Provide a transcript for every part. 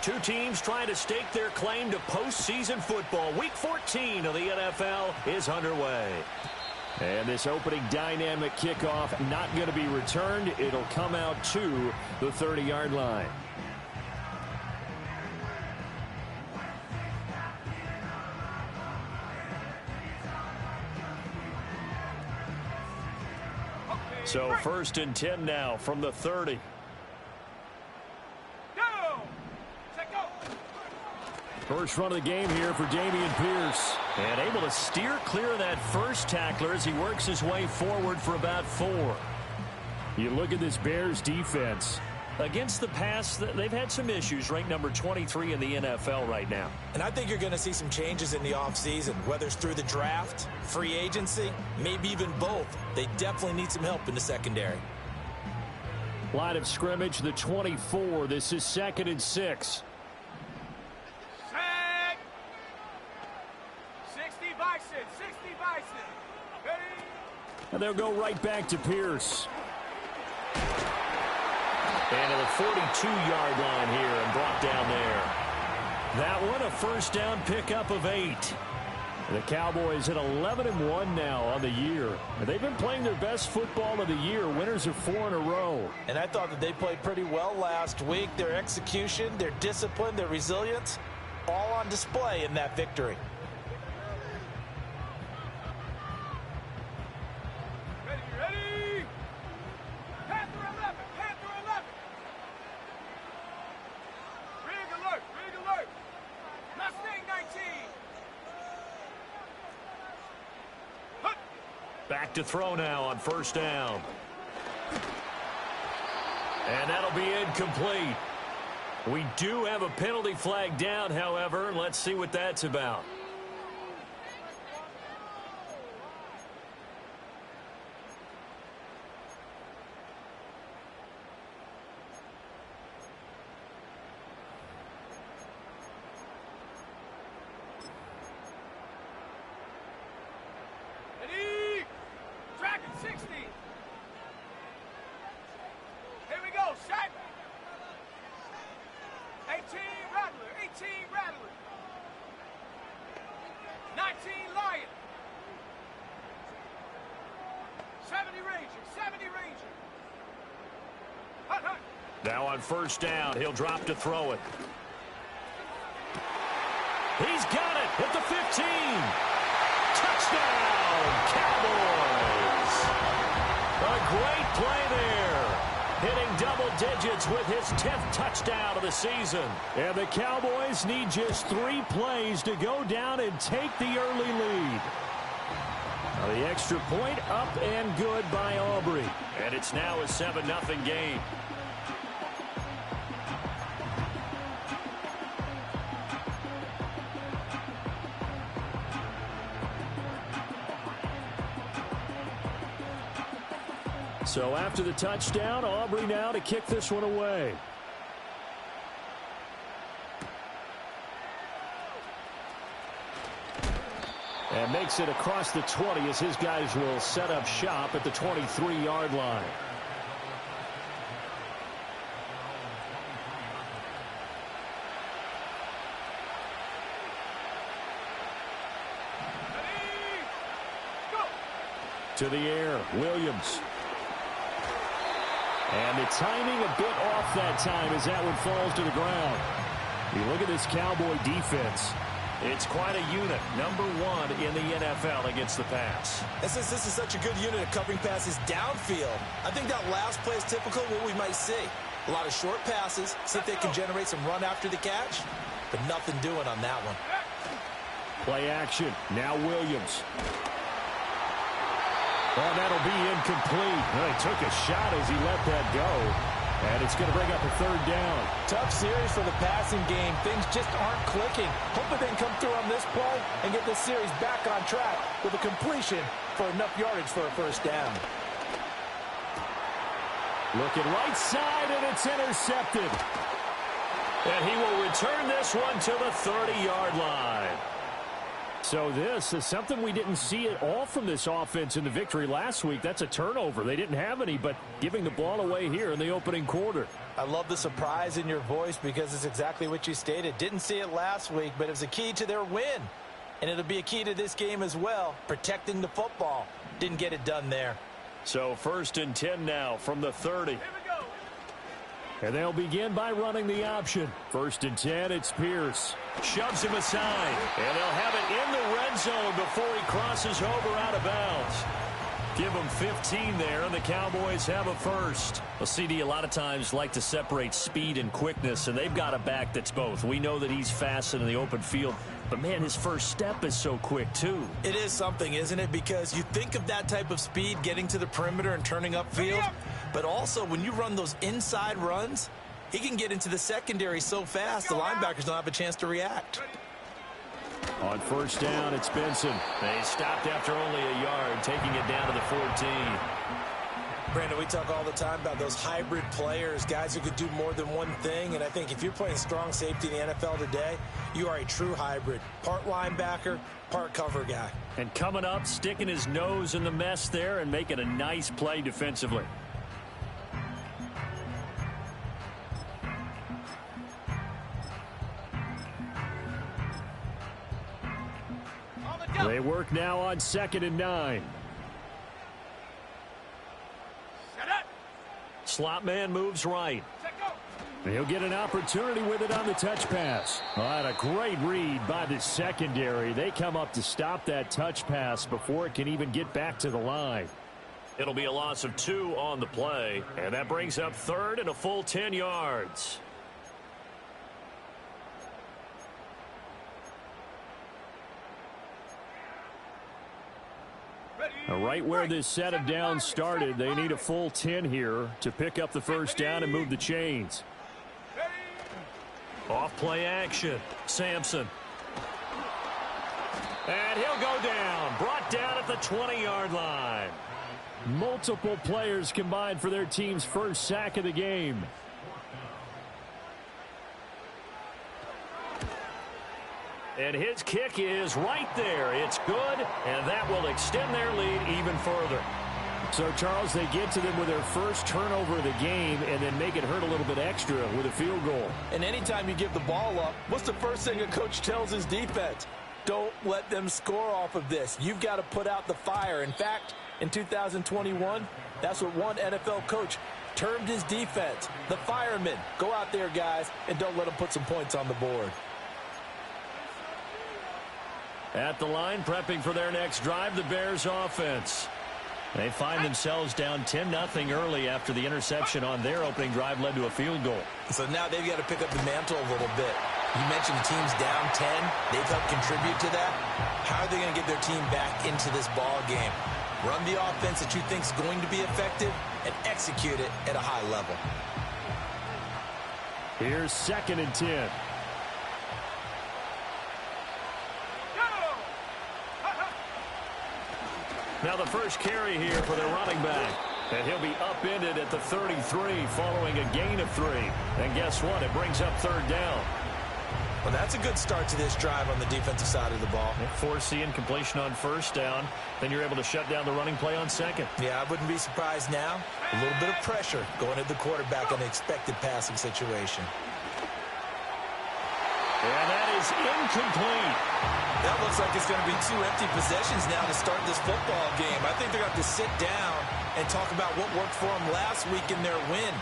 Two teams trying to stake their claim to postseason football. Week 14 of the NFL is underway. And this opening dynamic kickoff not going to be returned. It'll come out to the 30-yard line. So 1st and 10 now from the 30. First run of the game here for Dameon Pierce. And able to steer clear of that first tackler as he works his way forward for about 4. You look at this Bears defense. Against the pass, they've had some issues, ranked number 23 in the NFL right now. And I think you're going to see some changes in the offseason, whether it's through the draft, free agency, maybe even both. They definitely need some help in the secondary. Line of scrimmage, the 24. This is 2nd and 6. And they'll go right back to Pierce. And to the 42-yard line here and brought down there. That one a first down pickup of 8. The Cowboys at 11-1 now on the year. And they've been playing their best football of the year. Winners of 4 in a row. And I thought that they played pretty well last week. Their execution, their discipline, their resilience, all on display in that victory. Back to throw now on first down. And that'll be incomplete. We do have a penalty flag down, however. Let's see what that's about. Now on first down, he'll drop to throw it. He's got it at the 15. Touchdown, Cowboys. A great play there. Hitting double digits with his 10th touchdown of the season. And the Cowboys need just 3 plays to go down and take the early lead. Now the extra point up and good by Aubrey. And it's now a 7-0 game. So after the touchdown, Aubrey now to kick this one away. And makes it across the 20 as his guys will set up shop at the 23-yard line. To the air, Williams. And the timing a bit off that time as that one falls to the ground. You look at this Cowboy defense. It's quite a unit. Number 1 in the NFL against the pass. And since this is such a good unit of covering passes downfield, I think that last play is typical of what we might see. A lot of short passes, see if they can generate some run after the catch, but nothing doing on that one. Play action. Now Williams. Oh, that'll be incomplete. Well, he took a shot as he let that go. And it's going to bring up a 3rd down. Tough series for the passing game. Things just aren't clicking. Hopefully they can come through on this play and get this series back on track with a completion for enough yardage for a first down. Looking right side, and it's intercepted. And he will return this one to the 30-yard line. So this is something we didn't see at all from this offense in the victory last week. That's a turnover. They didn't have any, but giving the ball away here in the opening quarter. I love the surprise in your voice because it's exactly what you stated. Didn't see it last week, but it was a key to their win. And it'll be a key to this game as well, protecting the football. Didn't get it done there. So 1st and 10 now from the 30. And they'll begin by running the option. 1st and 10, it's Pierce. Shoves him aside. And they'll have it in the red zone before he crosses over out of bounds. Give them 15 there, and the Cowboys have a first. Well, CD, a lot of times like to separate speed and quickness, and they've got a back that's both. We know that he's fast in the open field, but, man, his first step is so quick, too. It is something, isn't it? Because you think of that type of speed getting to the perimeter and turning upfield, but also when you run those inside runs, he can get into the secondary so fast the linebackers don't have a chance to react. On 1st down, it's Benson. They stopped after only a yard, taking it down to the 14. Brandon, we talk all the time about those hybrid players, guys who could do more than one thing, and I think if you're playing strong safety in the NFL today, you are a true hybrid. Part linebacker, part cover guy. And coming up, sticking his nose in the mess there and making a nice play defensively. They work now on 2nd and 9. Slot man moves right. He'll get an opportunity with it on the touch pass. Oh, and a great read by the secondary. They come up to stop that touch pass before it can even get back to the line. It'll be a loss of 2 on the play, and that brings up 3rd and a full 10 yards. Right where this set of downs started, they need a full 10 here to pick up the 1st down and move the chains. Off play action. Sampson. And he'll go down. Brought down at the 20-yard line. Multiple players combined for their team's first sack of the game. And his kick is right there. It's good, and that will extend their lead even further. So, Charles, they get to them with their first turnover of the game and then make it hurt a little bit extra with a field goal. And anytime you give the ball up, what's the first thing a coach tells his defense? Don't let them score off of this. You've got to put out the fire. In fact, in 2021, that's what one NFL coach termed his defense. The firemen. Go out there, guys, and don't let them put some points on the board. At the line, prepping for their next drive, the Bears offense. They find themselves down 10-0 early after the interception on their opening drive led to a field goal. So now they've got to pick up the mantle a little bit. You mentioned the team's down 10. They've helped contribute to that. How are they going to get their team back into this ball game? Run the offense that you think is going to be effective and execute it at a high level. Here's 2nd and 10. Now the first carry here for their running back. And he'll be upended at the 33 following a gain of 3. And guess what? It brings up 3rd down. Well, that's a good start to this drive on the defensive side of the ball. Force incompletion on 1st down. Then you're able to shut down the running play on 2nd. Yeah, I wouldn't be surprised now. A little bit of pressure going at the quarterback in an expected passing situation. And that is incomplete. That looks like it's going to be 2 empty possessions now to start this football game. I think they're going to have to sit down and talk about what worked for them last week in their win.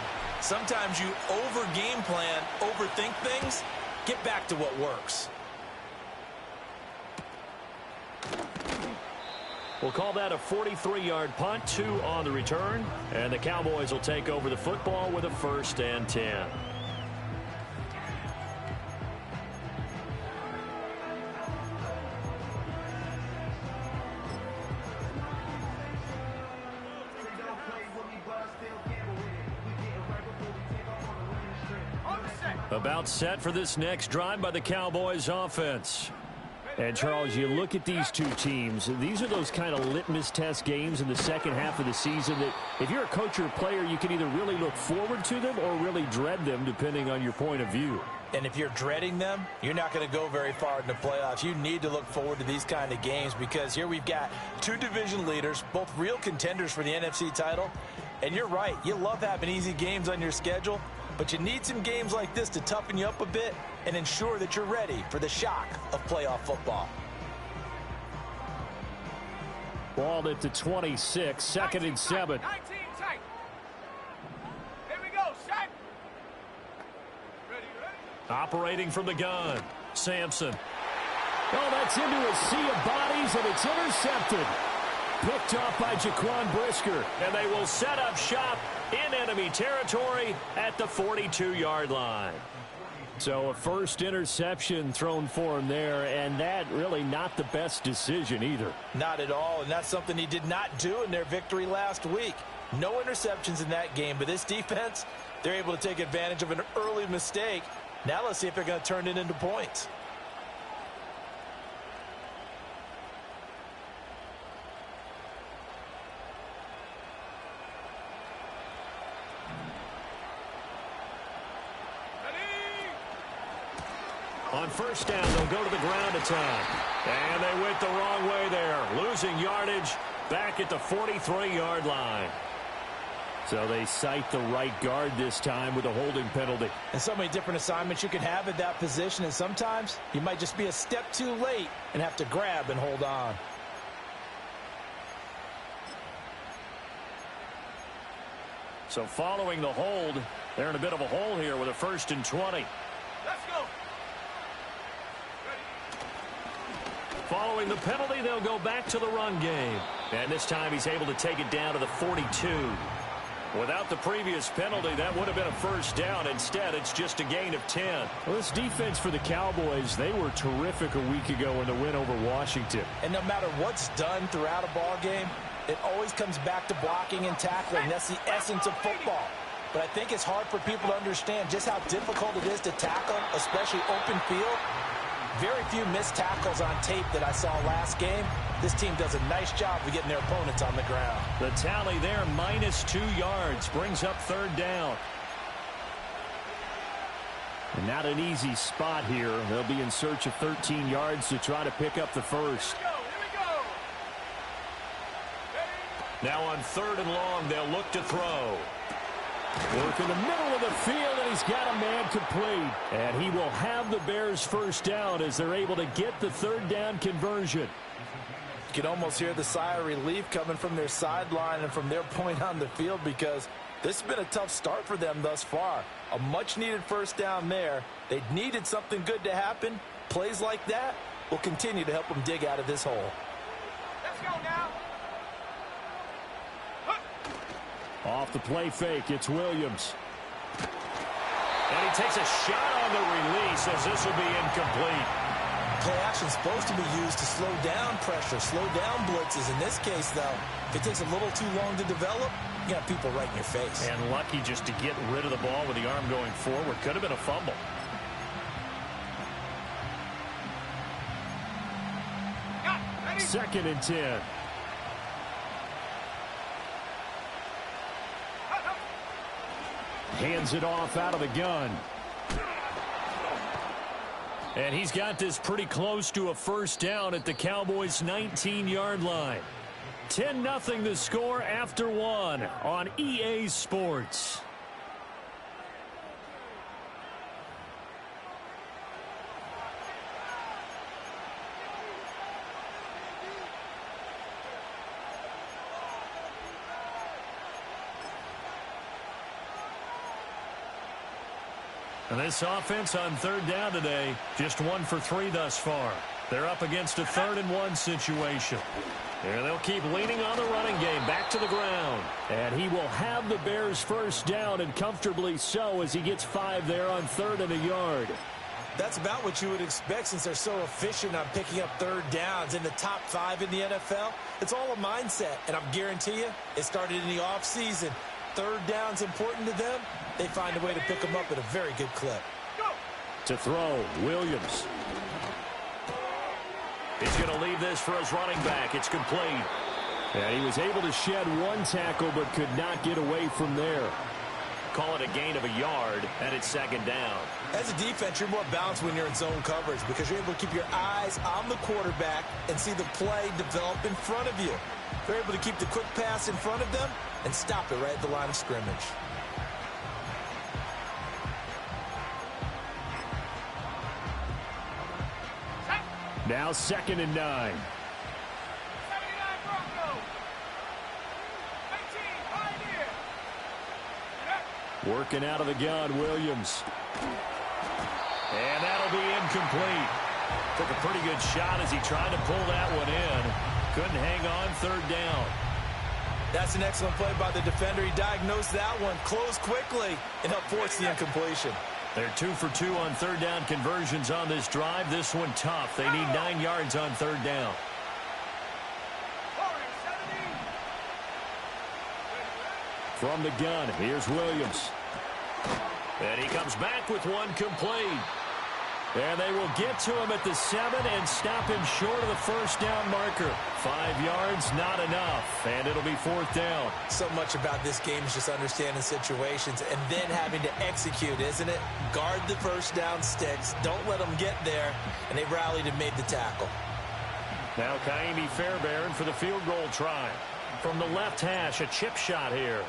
Sometimes you over-game plan, overthink things. Get back to what works. We'll call that a 43-yard punt, 2 on the return. And the Cowboys will take over the football with a 1st and 10. About set for this next drive by the Cowboys offense. And, Charles, you look at these two teams, these are those kind of litmus test games in the second half of the season that if you're a coach or a player, you can either really look forward to them or really dread them, depending on your point of view. And if you're dreading them, you're not going to go very far in the playoffs. You need to look forward to these kind of games because here we've got 2 division leaders, both real contenders for the NFC title. And you're right, you love having easy games on your schedule. But you need some games like this to toughen you up a bit and ensure that you're ready for the shock of playoff football. Ball at the 26, second and 7. 19 tight. Here we go, set. Ready. Operating from the gun, Sampson. Oh, that's into a sea of bodies, and it's intercepted. Picked off by Jaquan Brisker. And they will set up shop in enemy territory at the 42-yard line. So a first interception thrown for him there, and that really not the best decision either. Not at all, and that's something he did not do in their victory last week. No interceptions in that game, but this defense, they're able to take advantage of an early mistake. Now let's see if they're going to turn it into points. On first down, they'll go to the ground attack. And they went the wrong way there. Losing yardage back at the 43-yard line. So they cite the right guard this time with a holding penalty. And so many different assignments you can have at that position, and sometimes you might just be a step too late and have to grab and hold on. So following the hold, they're in a bit of a hole here with a 1st and 20. Let's go. Following the penalty, they'll go back to the run game. And this time he's able to take it down to the 42. Without the previous penalty, that would have been a first down. Instead, it's just a gain of 10. Well, this defense for the Cowboys, they were terrific a week ago in the win over Washington. And no matter what's done throughout a ball game, it always comes back to blocking and tackling. That's the essence of football. But I think it's hard for people to understand just how difficult it is to tackle, especially open field. Very few missed tackles on tape that I saw last game. This team does a nice job of getting their opponents on the ground. The tally there, -2 yards, brings up 3rd down. And not an easy spot here. They'll be in search of 13 yards to try to pick up the first. Here we go. Now on 3rd and long, they'll look to throw. Work in the middle of the field, and he's got a man complete. And he will have the Bears first down as they're able to get the 3rd down conversion. You can almost hear the sigh of relief coming from their sideline and from their point on the field, because this has been a tough start for them thus far. A much-needed first down there. They needed something good to happen. Plays like that will continue to help them dig out of this hole. Let's go now. Off the play fake, it's Williams. And he takes a shot on the release as this will be incomplete. Play action is supposed to be used to slow down pressure, slow down blitzes. In this case, though, if it takes a little too long to develop, you got people right in your face. And lucky just to get rid of the ball with the arm going forward. Could have been a fumble. Ready. 2nd and 10. Hands it off out of the gun. And he's got this pretty close to a first down at the Cowboys' 19-yard line. 10-0 the score after 1 on EA Sports. And this offense on 3rd down today, just 1 for 3 thus far. They're up against a 3rd and 1 situation. And they'll keep leaning on the running game back to the ground. And he will have the Bears first down, and comfortably so, as he gets 5 there on 3rd and a yard. That's about what you would expect, since they're so efficient on picking up 3rd downs in the top 5 in the NFL. It's all a mindset, and I guarantee you, it started in the offseason. 3rd down's important to them. They find a way to pick them up at a very good clip. Go. To throw, Williams. He's going to leave this for his running back. It's complete. And he was able to shed 1 tackle, but could not get away from there. Call it a gain of a yard, and it's 2nd down. As a defense, you're more balanced when you're in zone coverage, because you're able to keep your eyes on the quarterback and see the play develop in front of you. They're able to keep the quick pass in front of them and stop it right at the line of scrimmage. Now 2nd and 9. 79 Broncos. 18, Pioneer. Working out of the gun, Williams. And that'll be incomplete. Took a pretty good shot as he tried to pull that one in. Couldn't hang on 3rd down. That's an excellent play by the defender. He diagnosed that one, closed quickly, and helped force the incompletion. They're 2 for 2 on 3rd down conversions on this drive. This one tough. They need 9 yards on 3rd down. From the gun, here's Williams. And he comes back with one complete. And they will get to him at the 7 and stop him short of the 1st down marker. 5 yards, not enough. And it'll be 4th down. So much about this game is just understanding situations and then having to execute, isn't it? Guard the 1st down sticks. Don't let them get there. And they rallied and made the tackle. Now Kaimi Fairbairn for the field goal try. From the left hash, a chip shot here.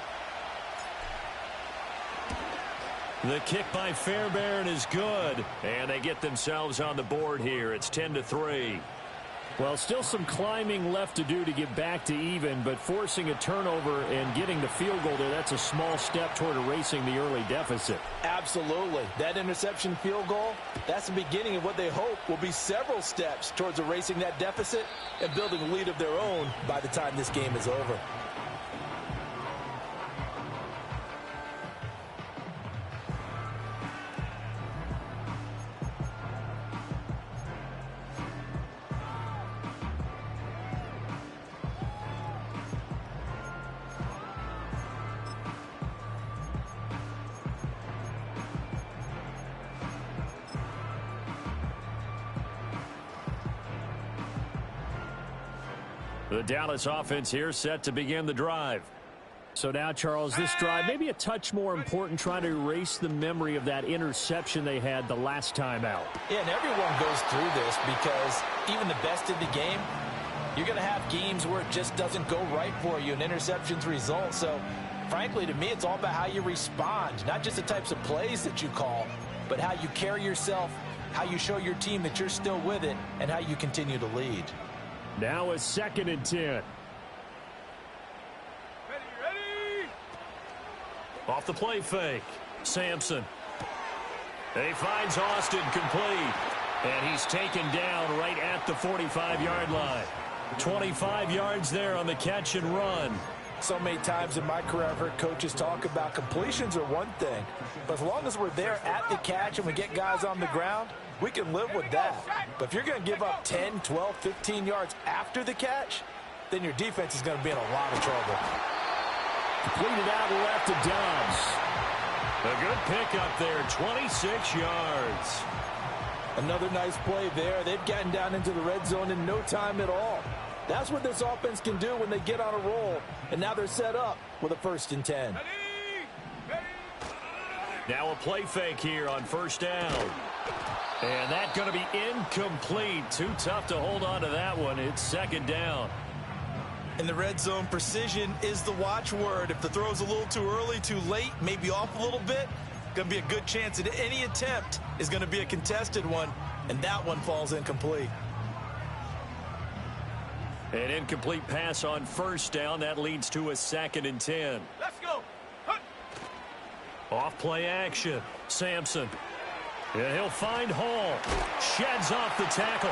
The kick by Fairbairn is good, and they get themselves on the board here. It's 10-3. Well, still some climbing left to do to get back to even, but forcing a turnover and getting the field goal there, that's a small step toward erasing the early deficit. Absolutely. That interception field goal, that's the beginning of what they hope will be several steps towards erasing that deficit and building a lead of their own by the time this game is over. The Dallas offense here set to begin the drive. So now, Charles, this drive maybe a touch more important, trying to erase the memory of that interception they had the last time out. Yeah, and everyone goes through this because even the best in the game, you're going to have games where it just doesn't go right for you and interceptions result. So, frankly, to me, it's all about how you respond, not just the types of plays that you call, but how you carry yourself, how you show your team that you're still with it, and how you continue to lead. Now a 2nd and 10. Ready. Off the play fake. Sampson. And he finds Austin complete. And he's taken down right at the 45-yard line. 25 yards there on the catch and run. So many times in my career I've heard coaches talk about completions are one thing, but as long as we're there at the catch and we get guys on the ground, we can live with that. But if you're going to give up 10, 12, 15 yards after the catch, then your defense is going to be in a lot of trouble. Completed out left to Dobbs. A good pickup there, 26 yards. Another nice play there. They've gotten down into the red zone in no time at all. That's what this offense can do when they get on a roll. And now they're set up with a 1st and 10. Now a play fake here on 1st down. And that's going to be incomplete. Too tough to hold on to that one. It's 2nd down. In the red zone, precision is the watchword. If the throw's a little too early, too late, maybe off a little bit, going to be a good chance that any attempt is going to be a contested one, and that one falls incomplete. An incomplete pass on 1st down. That leads to a 2nd and 10. Let's go. Off play action. Sampson. And he'll find Hall. Sheds off the tackle.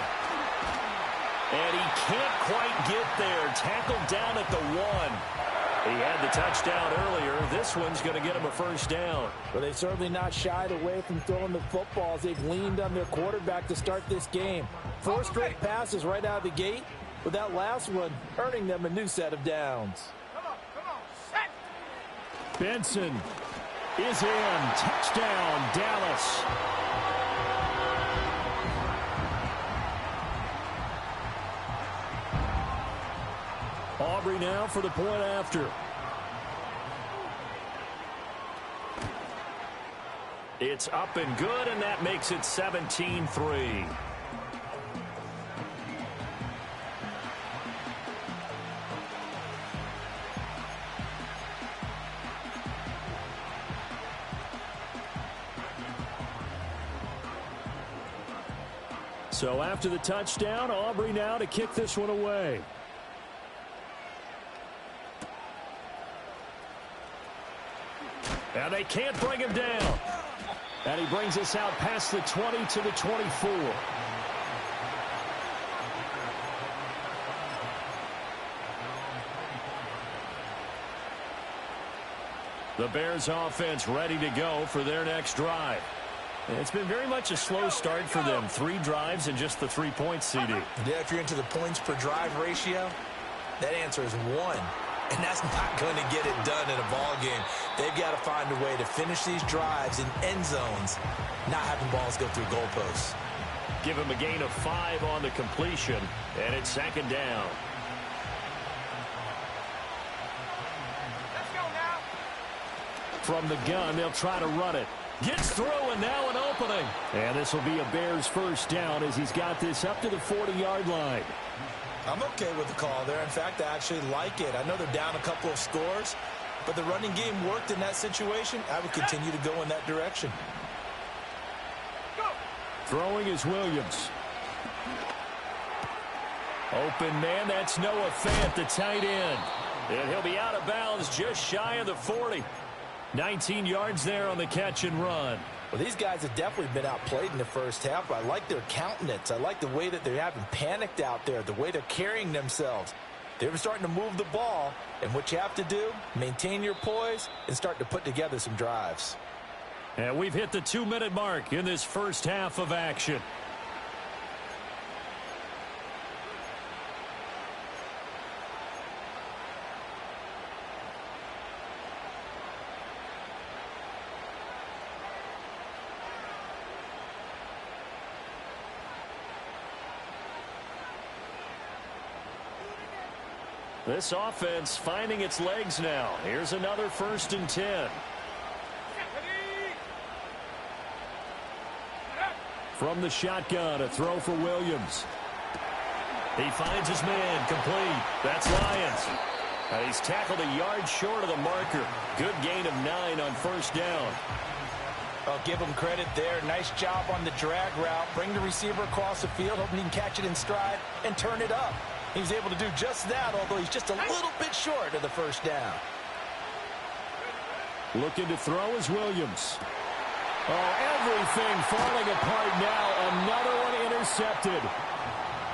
And he can't quite get there. Tackled down at the 1. He had the touchdown earlier. This one's going to get him a 1st down. Well, they've certainly not shied away from throwing the footballs. They've leaned on their quarterback to start this game. 4 straight passes right out of the gate, with that last one earning them a new set of downs. Come on, set. Benson is in. Touchdown, Dallas. Aubrey now for the point after. It's up and good, and that makes it 17-3. So after the touchdown, Aubrey now to kick this one away. And they can't bring him down. And he brings us out past the 20 to the 24. The Bears offense ready to go for their next drive. It's been very much a slow start for them. 3 drives and just the 3 points, CD. Yeah, if you're into the points per drive ratio, that answer is 1. And that's not going to get it done in a ball game. They've got to find a way to finish these drives in end zones, not having balls go through goalposts. Give him a gain of 5 on the completion, and it's 2nd down. Let's go now. From the gun, they'll try to run it. Gets through, and now an opening. And this will be a Bears first down as he's got this up to the 40-yard line. I'm okay with the call there. In fact, I actually like it. I know they're down a couple of scores, but the running game worked in that situation. I would continue to go in that direction. Go. Throwing is Williams. Open man, that's Noah Fant, the tight end. And he'll be out of bounds just shy of the 40. 19 yards there on the catch and run. Well, these guys have definitely been outplayed in the first half, but I like their countenance. I like the way that they haven't panicked out there, the way they're carrying themselves. They're starting to move the ball, and what you have to do, maintain your poise and start to put together some drives. And we've hit the 2-minute mark in this first half of action. This offense finding its legs now. Here's another 1st and 10. From the shotgun, a throw for Williams. He finds his man, complete. That's Lyons. And he's tackled a yard short of the marker. Good gain of 9 on 1st down. I'll give him credit there. Nice job on the drag route. Bring the receiver across the field, hoping he can catch it in stride and turn it up. He's able to do just that, although he's just a little bit short of the 1st down. Looking to throw is Williams. Oh, everything falling apart now. Another one intercepted.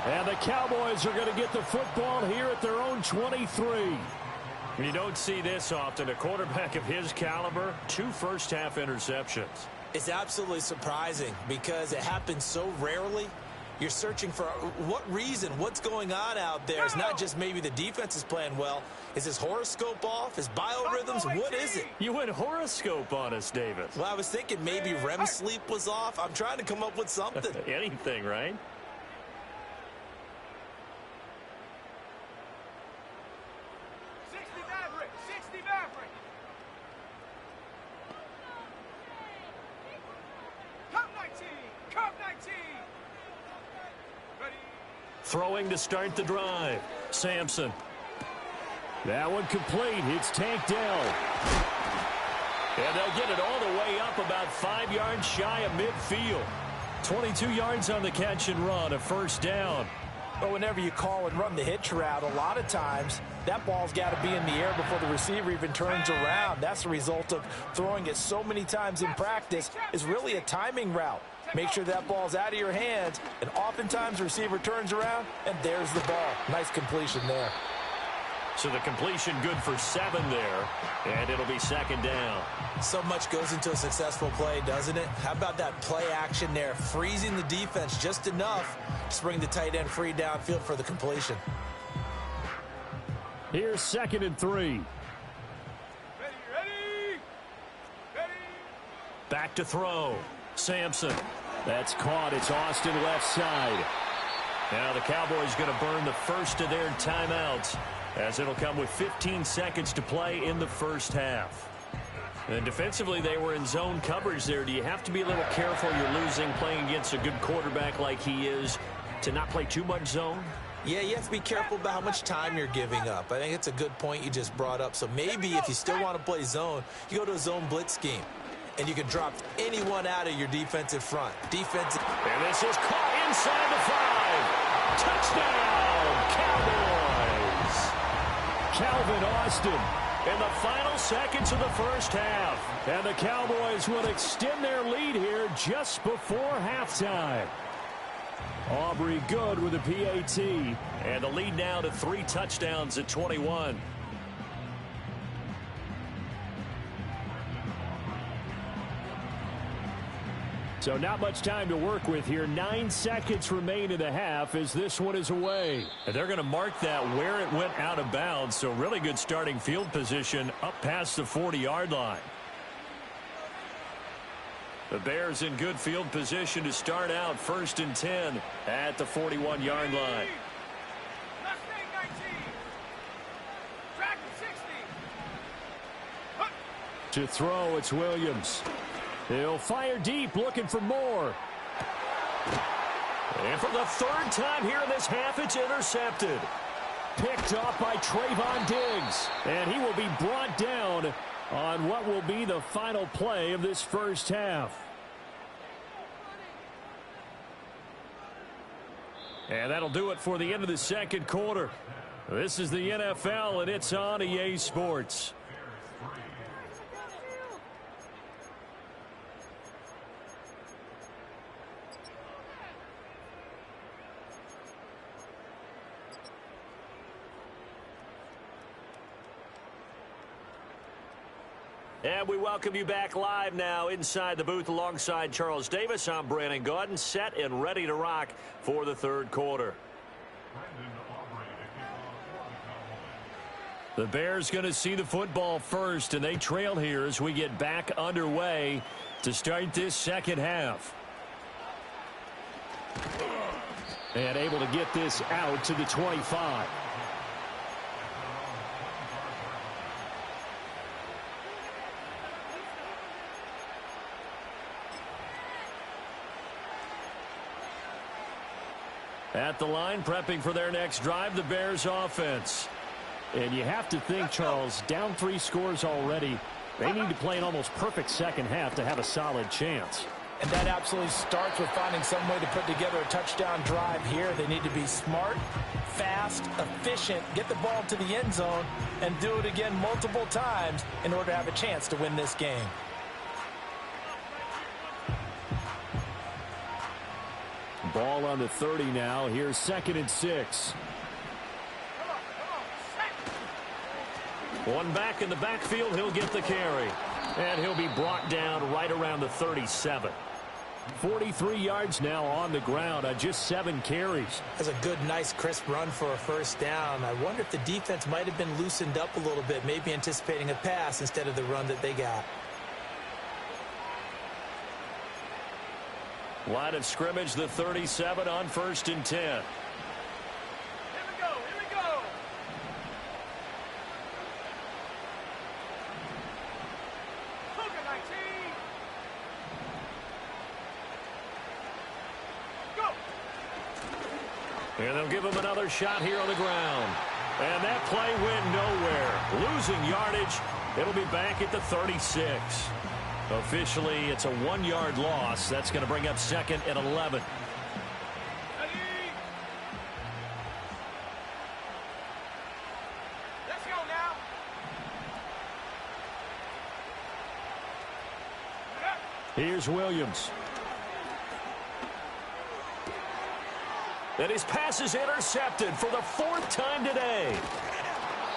And the Cowboys are going to get the football here at their own 23. You don't see this often. A quarterback of his caliber, 2 first-half interceptions. It's absolutely surprising because it happens so rarely. You're searching for what reason, what's going on out there. It's not just maybe the defense is playing well. Is his horoscope off? His biorhythms? What is it? You went horoscope on us, Davis. Well, I was thinking maybe REM sleep was off. I'm trying to come up with something. Anything, right? Throwing to start the drive. Sampson. That one complete. It's tanked down. And they'll get it all the way up about 5 yards shy of midfield. 22 yards on the catch and run, a 1st down. But whenever you call and run the hitch route, a lot of times that ball's got to be in the air before the receiver even turns around. That's the result of throwing it so many times in practice. Is really a timing route. Make sure that ball's out of your hands, and oftentimes the receiver turns around, and there's the ball. Nice completion there. So the completion good for 7 there, and it'll be 2nd down. So much goes into a successful play, doesn't it? How about that play action there, freezing the defense just enough to bring the tight end free downfield for the completion. Here's 2nd and 3. Ready. Back to throw. Sampson. That's caught. It's Austin left side. Now the Cowboys going to burn the first of their timeouts as it'll come with 15 seconds to play in the first half. And defensively, they were in zone coverage there. Do you have to be a little careful? You're losing playing against a good quarterback like he is to not play too much zone? Yeah, you have to be careful about how much time you're giving up. I think it's a good point you just brought up. So maybe if you still want to play zone, you go to a zone blitz scheme. And you can drop anyone out of your defensive front. And this is caught inside the 5. Touchdown, Cowboys. Calvin Austin in the final seconds of the first half. And the Cowboys will extend their lead here just before halftime. Aubrey Good with a PAT. And the lead now to 3 touchdowns at 21. So not much time to work with here. 9 seconds remain in the half as this one is away. And they're going to mark that where it went out of bounds. So really good starting field position up past the 40-yard line. The Bears in good field position to start out 1st and 10 at the 41-yard line. To throw, it's Williams. He'll fire deep, looking for more. And for the 3rd time here in this half, it's intercepted. Picked off by Trayvon Diggs. And he will be brought down on what will be the final play of this first half. And that'll do it for the end of the second quarter. This is the NFL, and it's on EA Sports. And we welcome you back live now inside the booth alongside Charles Davis. I'm Brandon Gaudin, set and ready to rock for the 3rd quarter. The Bears going to see the football first, and they trail here as we get back underway to start this second half. And able to get this out to the 25. At the line, prepping for their next drive, the Bears offense. And you have to think, Charles, down 3 scores already. They need to play an almost perfect second half to have a solid chance. And that absolutely starts with finding some way to put together a touchdown drive here. They need to be smart, fast, efficient, get the ball to the end zone, and do it again multiple times in order to have a chance to win this game. Ball on the 30 now. Here's 2nd and 6. One back in the backfield. He'll get the carry. And he'll be brought down right around the 37. 43 yards now on the ground on just 7 carries. That's a good, nice, crisp run for a first down. I wonder if the defense might have been loosened up a little bit, maybe anticipating a pass instead of the run that they got. Line of scrimmage, the 37 on 1st and 10. Here we go, here we go. Hook it, 19. Go. And they'll give him another shot here on the ground. And that play went nowhere. Losing yardage. It'll be back at the 36. Officially, it's a 1-yard loss. That's going to bring up 2nd and 11. Ready. Let's go now. Here's Williams. And his pass is intercepted for the 4th time today.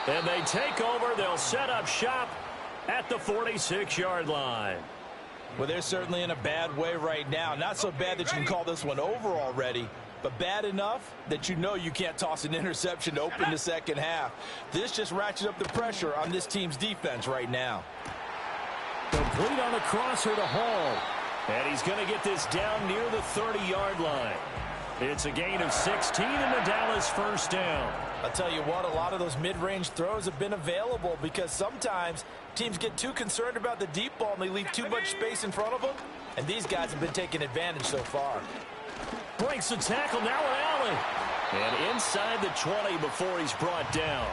And they take over. They'll set up shop at the 46-yard line. Well, they're certainly in a bad way right now. Not so bad that you can call this one over already, but bad enough that you know you can't toss an interception to open the second half. This just ratchets up the pressure on this team's defense right now. Complete on the crosser to Hall. And he's going to get this down near the 30-yard line. It's a gain of 16 and the Dallas first down. I'll tell you what, a lot of those mid-range throws have been available because sometimes teams get too concerned about the deep ball and they leave too much space in front of them. And these guys have been taking advantage so far. Breaks the tackle, now an alley. And inside the 20 before he's brought down.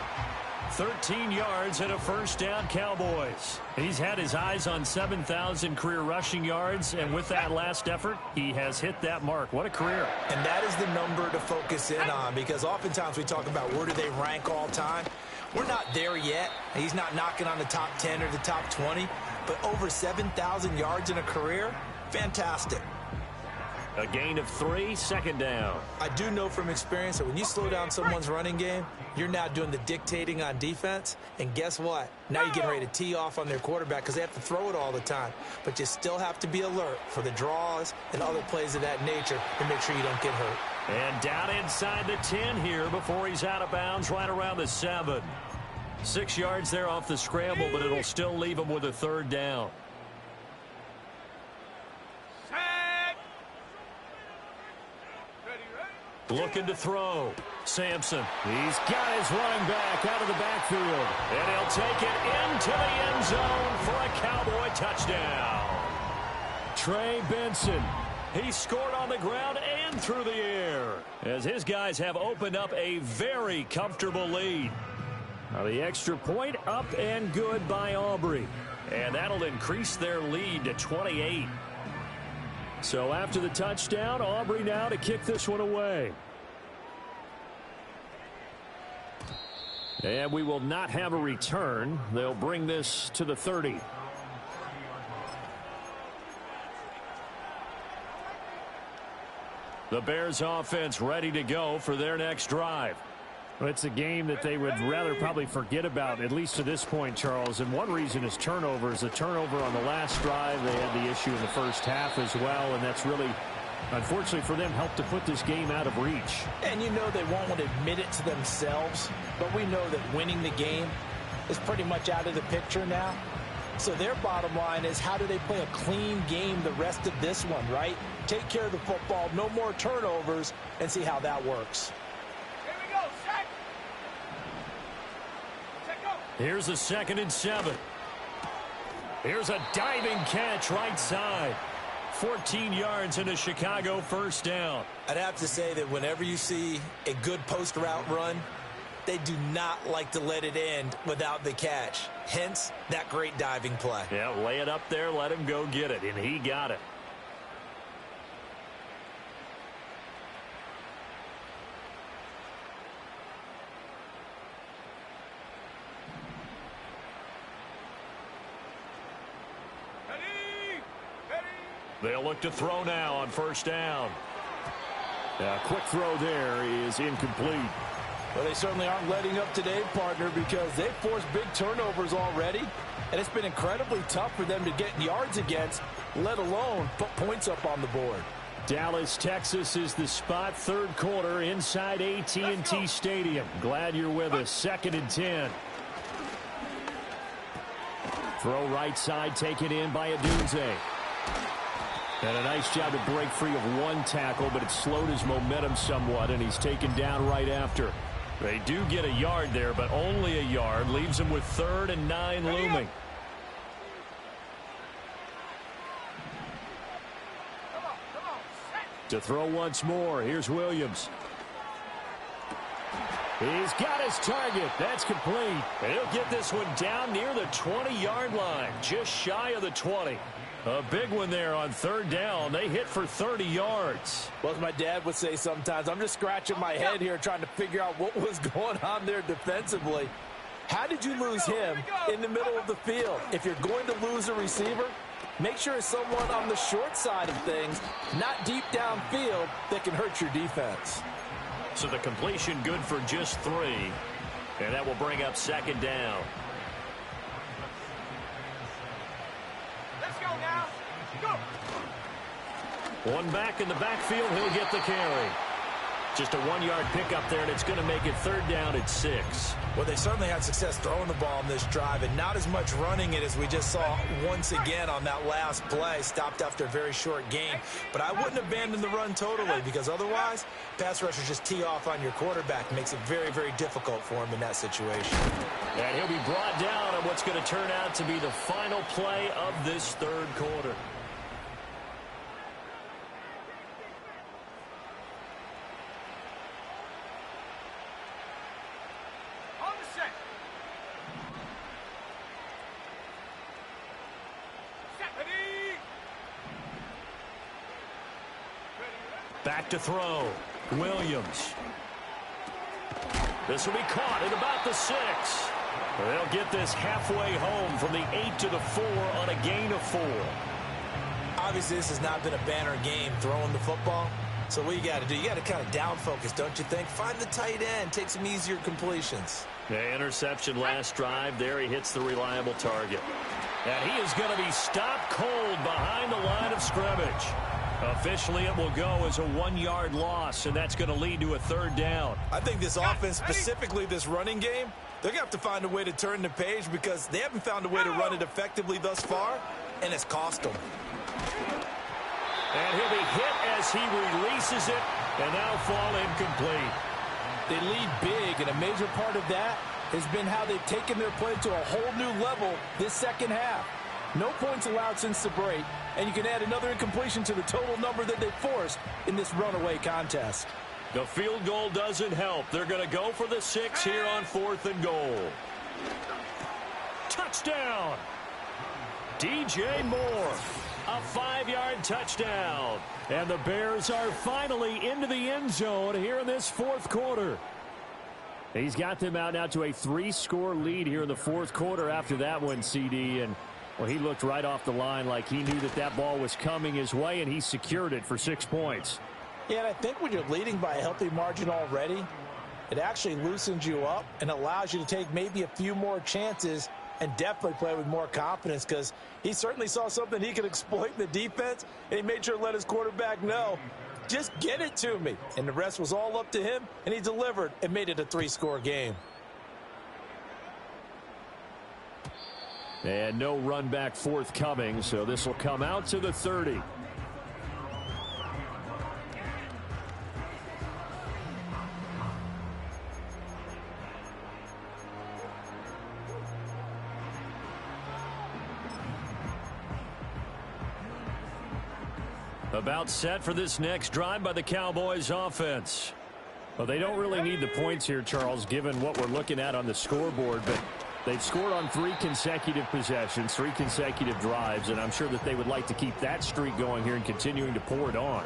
13 yards and a first down, Cowboys. He's had his eyes on 7,000 career rushing yards, and with that last effort, he has hit that mark. What a career. And that is the number to focus in on, because oftentimes we talk about where do they rank all time. We're not there yet. He's not knocking on the top 10 or the top 20, but over 7,000 yards in a career, fantastic. A gain of 3, second down. I do know from experience that when you slow down someone's running game, you're now doing the dictating on defense. And guess what? Now you're getting ready to tee off on their quarterback because they have to throw it all the time. But you still have to be alert for the draws and other plays of that nature to make sure you don't get hurt. And down inside the 10 here before he's out of bounds, right around the 7. 6 yards there off the scramble, but it'll still leave him with a third down. Looking to throw. Sampson. He's got his running back out of the backfield. And he'll take it into the end zone for a Cowboy touchdown. Trey Benson. He scored on the ground and through the air, as his guys have opened up a very comfortable lead. Now the extra point up and good by Aubrey. And that'll increase their lead to 28. So after the touchdown, Aubrey now to kick this one away. And we will not have a return. They'll bring this to the 30. The Bears offense ready to go for their next drive. Well, it's a game that they would rather probably forget about, at least to this point, Charles. And one reason is turnovers. A turnover on the last drive. They had the issue in the first half as well, and that's really, unfortunately for them, helped to put this game out of reach. And you know they won't want to admit it to themselves, but we know that winning the game is pretty much out of the picture now. So their bottom line is, how do they play a clean game the rest of this one, right? Take care of the football, no more turnovers, and see how that works. Here's a 2nd and 7. Here's a diving catch right side. 14 yards and a Chicago first down. I'd have to say that whenever you see a good post route run, they do not like to let it end without the catch. Hence, that great diving play. Yeah, lay it up there, let him go get it, and he got it. They'll look to throw now on first down. A quick throw there is incomplete. Well, they certainly aren't letting up today, partner, because they've forced big turnovers already, and it's been incredibly tough for them to get yards against, let alone put points up on the board. Dallas, Texas is the spot. Third quarter inside AT&T Stadium. Glad you're with us. 2nd and 10. Throw right side, taken in by Adunze. And a nice job to break free of one tackle, but it slowed his momentum somewhat, and he's taken down right after. They do get a yard there, but only a yard. Leaves him with 3rd and 9 looming. To throw once more, here's Williams. He's got his target. That's complete. And he'll get this one down near the 20-yard line, just shy of the 20. A big one there on 3rd down. They hit for 30 yards. Well, as my dad would say sometimes, I'm just scratching my head here trying to figure out what was going on there defensively. How did you lose him in the middle of the field? If you're going to lose a receiver, make sure it's someone on the short side of things, not deep downfield, that can hurt your defense. So the completion good for just 3. And that will bring up 2nd down. Let's go now. Go. One back in the backfield. He'll get the carry. Just a 1-yard pickup there, and it's going to make it 3rd down at 6. Well, they certainly had success throwing the ball in this drive, and not as much running it as we just saw once again on that last play. Stopped after a very short gain. But I wouldn't abandon the run totally, because otherwise, pass rushers just tee off on your quarterback. Makes it very, very difficult for him in that situation. And he'll be brought down on what's going to turn out to be the final play of this 3rd quarter. Back to throw. Williams. This will be caught at about the 6. They'll get this halfway home from the 8 to the 4 on a gain of 4. Obviously, this has not been a banner game throwing the football. So what you got to do, you got to kind of down focus, don't you think? Find the tight end, take some easier completions. The interception last drive. There he hits the reliable target. And he is going to be stopped cold behind the line of scrimmage. Officially, it will go as a 1-yard loss, and that's going to lead to a 3rd down. I think this offense, specifically this running game, they're going to have to find a way to turn the page because they haven't found a way to run it effectively thus far, and it's cost them. And he'll be hit as he releases it, and now fall incomplete. They lead big, and a major part of that has been how they've taken their play to a whole new level this second half. No points allowed since the break, and you can add another incompletion to the total number that they forced in this runaway contest. The field goal doesn't help. They're going to go for the 6 here on 4th and goal. Touchdown! DJ Moore. A 5-yard touchdown. And the Bears are finally into the end zone here in this 4th quarter. He's got them out now to a 3-score lead here in the 4th quarter after that one, CD. And, well, he looked right off the line like he knew that that ball was coming his way, and he secured it for 6 points. Yeah, and I think when you're leading by a healthy margin already, it actually loosens you up and allows you to take maybe a few more chances and definitely play with more confidence because he certainly saw something he could exploit in the defense, and he made sure to let his quarterback know, just get it to me. And the rest was all up to him, and he delivered and made it a 3-score game. And no run back forthcoming, so this will come out to the 30. About set for this next drive by the Cowboys offense. Well, they don't really need the points here, Charles, given what we're looking at on the scoreboard, but they've scored on 3 consecutive possessions, 3 consecutive drives, and I'm sure that they would like to keep that streak going here and continuing to pour it on.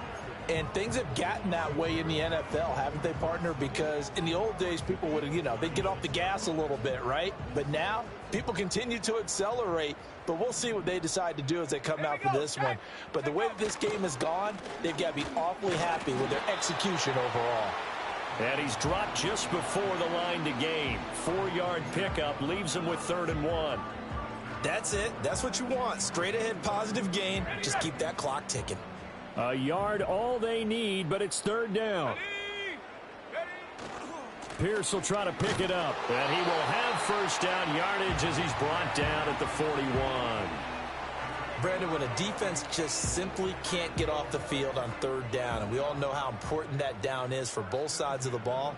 And things have gotten that way in the NFL, haven't they, partner? Because in the old days, people would, they'd get off the gas a little bit, right? But now, people continue to accelerate. But we'll see what they decide to do as they come out for this one. But the way that this game has gone, they've got to be awfully happy with their execution overall. And he's dropped just before the line to gain. 4-yard pickup leaves him with 3rd and 1. That's it. That's what you want. Straight ahead, positive gain. Just keep that clock ticking. A yard all they need, but it's 3rd down. Pierce will try to pick it up, and he will have 1st down yardage as he's brought down at the 41. Brandon, when a defense just simply can't get off the field on 3rd down, and we all know how important that down is for both sides of the ball,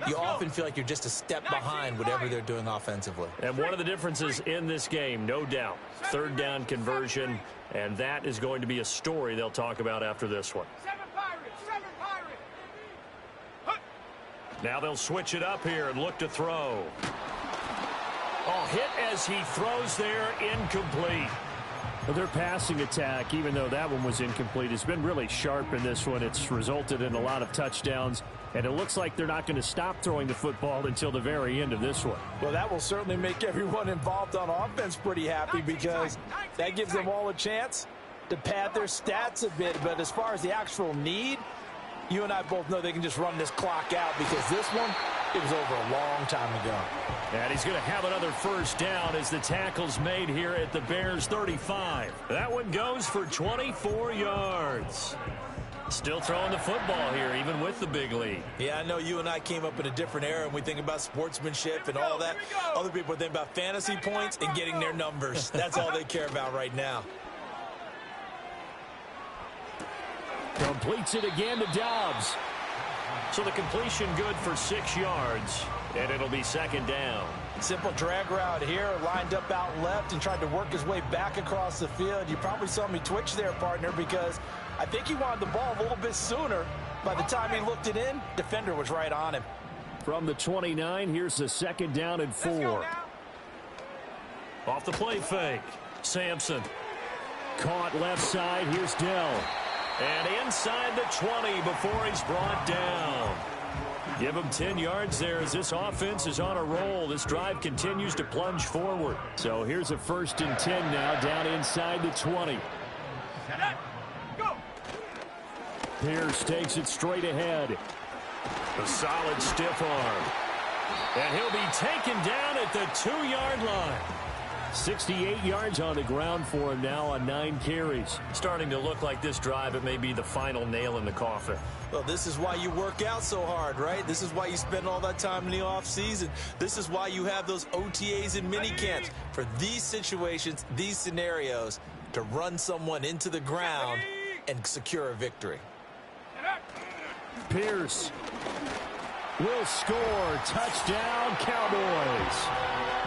you often feel like you're just a step behind whatever they're doing offensively. And one of the differences in this game, no doubt, 3rd down conversion, and that is going to be a story they'll talk about after this one. Now they'll switch it up here and look to throw. Oh, hit as he throws there, incomplete. Well, their passing attack, even though that one was incomplete, has been really sharp in this one. It's resulted in a lot of touchdowns, and it looks like they're not going to stop throwing the football until the very end of this one. Well, that will certainly make everyone involved on offense pretty happy because that gives them all a chance to pad their stats a bit. But as far as the actual need, you and I both know they can just run this clock out because this one, it was over a long time ago. And he's going to have another 1st down as the tackle's made here at the Bears 35. That one goes for 24 yards. Still throwing the football here, even with the big lead. Yeah, I know you and I came up in a different era, and we think about sportsmanship and all that. Other people think about fantasy points and getting their numbers. That's all they care about right now. Completes it again to Dobbs. So the completion good for 6 yards, and it'll be 2nd down. Simple drag route here, lined up out left and tried to work his way back across the field. You probably saw me twitch there, partner, because I think he wanted the ball a little bit sooner. By the time he looked it in, defender was right on him. From the 29, here's the 2nd down and 4. Off the play fake, Sampson. Caught left side, here's Dell. And inside the 20 before he's brought down. Give him 10 yards there as this offense is on a roll. This drive continues to plunge forward. So here's a 1st and 10 now down inside the 20. Pierce takes it straight ahead. A solid stiff arm. And he'll be taken down at the 2-yard line. 68 yards on the ground for him now on 9 carries. Starting to look like this drive, it may be the final nail in the coffin. Well, this is why you work out so hard, right? This is why you spend all that time in the offseason. This is why you have those OTAs and mini camps. For these situations, these scenarios, to run someone into the ground and secure a victory. Pierce will score. Touchdown, Cowboys.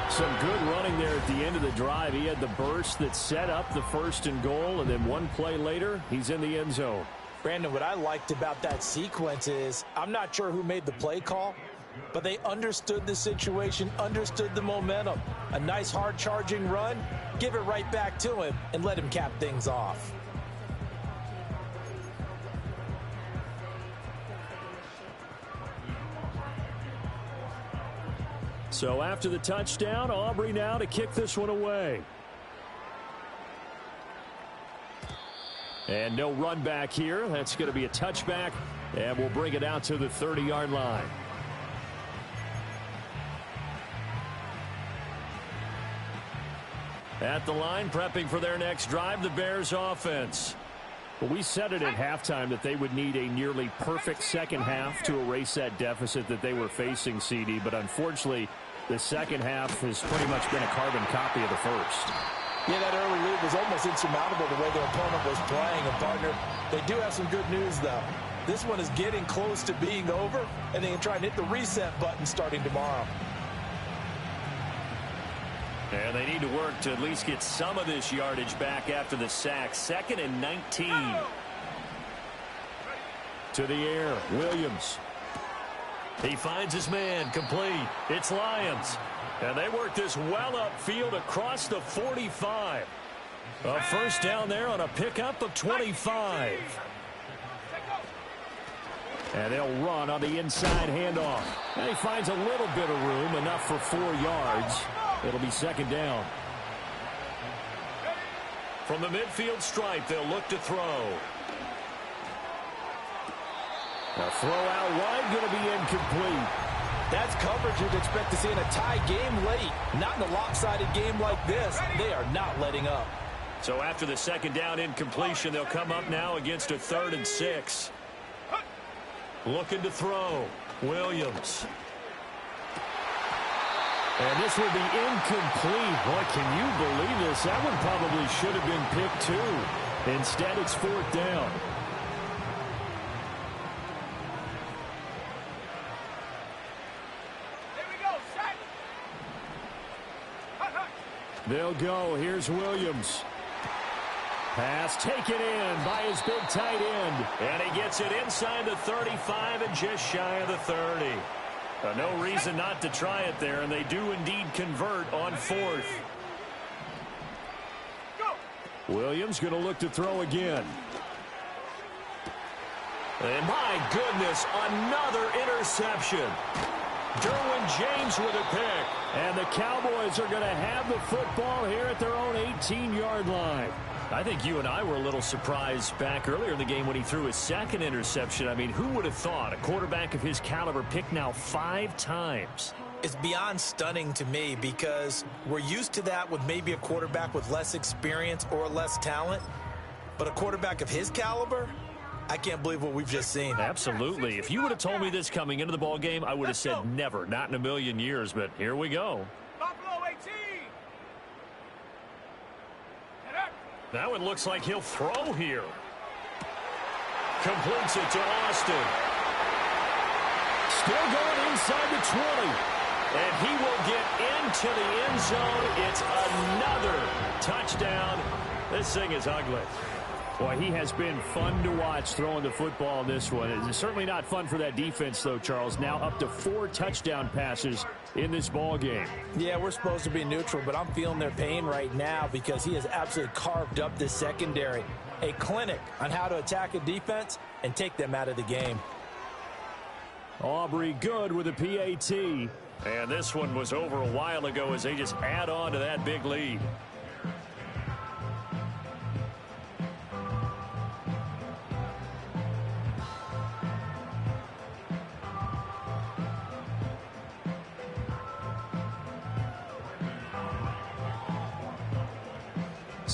Some good running there at the end of the drive. He had the burst that set up the 1st and goal, and then one play later, he's in the end zone. Brandon, what I liked about that sequence is I'm not sure who made the play call, but they understood the situation, understood the momentum. A nice hard-charging run, give it right back to him, and let him cap things off. So after the touchdown, Aubrey now to kick this one away. And no run back here. That's going to be a touchback, and we'll bring it out to the 30-yard line. At the line, prepping for their next drive, the Bears offense. Well, we said it at halftime that they would need a nearly perfect second half to erase that deficit that they were facing, CD. But unfortunately, the second half has pretty much been a carbon copy of the first. Yeah, that early lead was almost insurmountable the way their opponent was playing. And, partner, they do have some good news, though. This one is getting close to being over, and they can try and hit the reset button starting tomorrow. And they need to work to at least get some of this yardage back after the sack. 2nd and 19. To the air, Williams. He finds his man, complete. It's Lyons. And they work this well upfield across the 45. A first down there on a pickup of 25. And they'll run on the inside handoff. And he finds a little bit of room, enough for 4 yards. It'll be 2nd down. From the midfield stripe, they'll look to throw. A throw out wide, going to be incomplete. That's coverage you'd expect to see in a tie game late. Not in a lopsided game like this. They are not letting up. So after the 2nd down incompletion, they'll come up now against a 3rd and 6. Looking to throw. Williams. And this will be incomplete. Boy, can you believe this? That one probably should have been picked too. Instead, it's 4th down. Here we go, set. They'll go. Here's Williams. Pass taken in by his big tight end. And he gets it inside the 35 and just shy of the 30. No reason not to try it there, and they do indeed convert on 4th. Williams going to look to throw again. And my goodness, another interception. Derwin James with a pick. And the Cowboys are going to have the football here at their own 18-yard line. I think you and I were a little surprised back earlier in the game when he threw his 2nd interception. I mean, who would have thought a quarterback of his caliber picked now 5 times? It's beyond stunning to me because we're used to that with maybe a quarterback with less experience or less talent. But a quarterback of his caliber, I can't believe what we've just seen. Absolutely. If you would have told me this coming into the ball game, I would have said never, not in a million years. But here we go. Buffalo 18. That one looks like he'll throw here. Completes it to Austin. Still going inside the 20. And he will get into the end zone. It's another touchdown. This thing is ugly. Boy, he has been fun to watch throwing the football in this one. It's certainly not fun for that defense, though, Charles. Now up to 4 touchdown passes in this ball game. Yeah, we're supposed to be neutral, but I'm feeling their pain right now because he has absolutely carved up this secondary. a clinic on how to attack a defense and take them out of the game. Aubrey good with a PAT. And this one was over a while ago as they just add on to that big lead.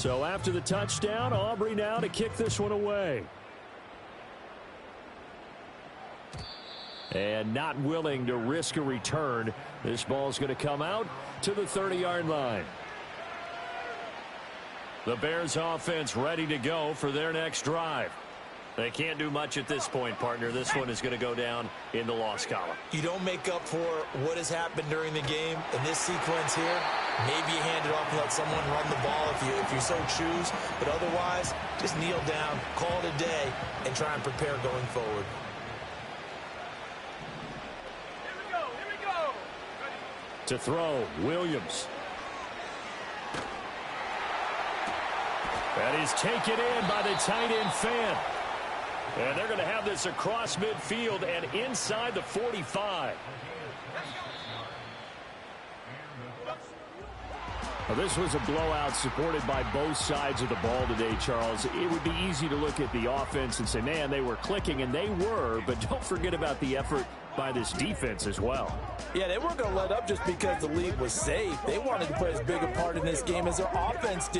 So after the touchdown, Aubrey now to kick this one away. And not willing to risk a return. This ball's going to come out to the 30-yard line. The Bears offense ready to go for their next drive. They can't do much at this point, partner. This one is going to go down in the loss column. You don't make up for what has happened during the game. In this sequence here, maybe you hand it off and let someone run the ball if you so choose. But otherwise, just kneel down, call it a day, and try and prepare going forward. Here we go. To throw, Williams. That is taken in by the tight end Fan. And they're going to have this across midfield and inside the 45. Well, this was a blowout supported by both sides of the ball today, Charles. It would be easy to look at the offense and say, man, they were clicking, and they were, but don't forget about the effort by this defense as well. Yeah, they weren't going to let up just because the lead was safe. They wanted to play as big a part in this game as their offense did.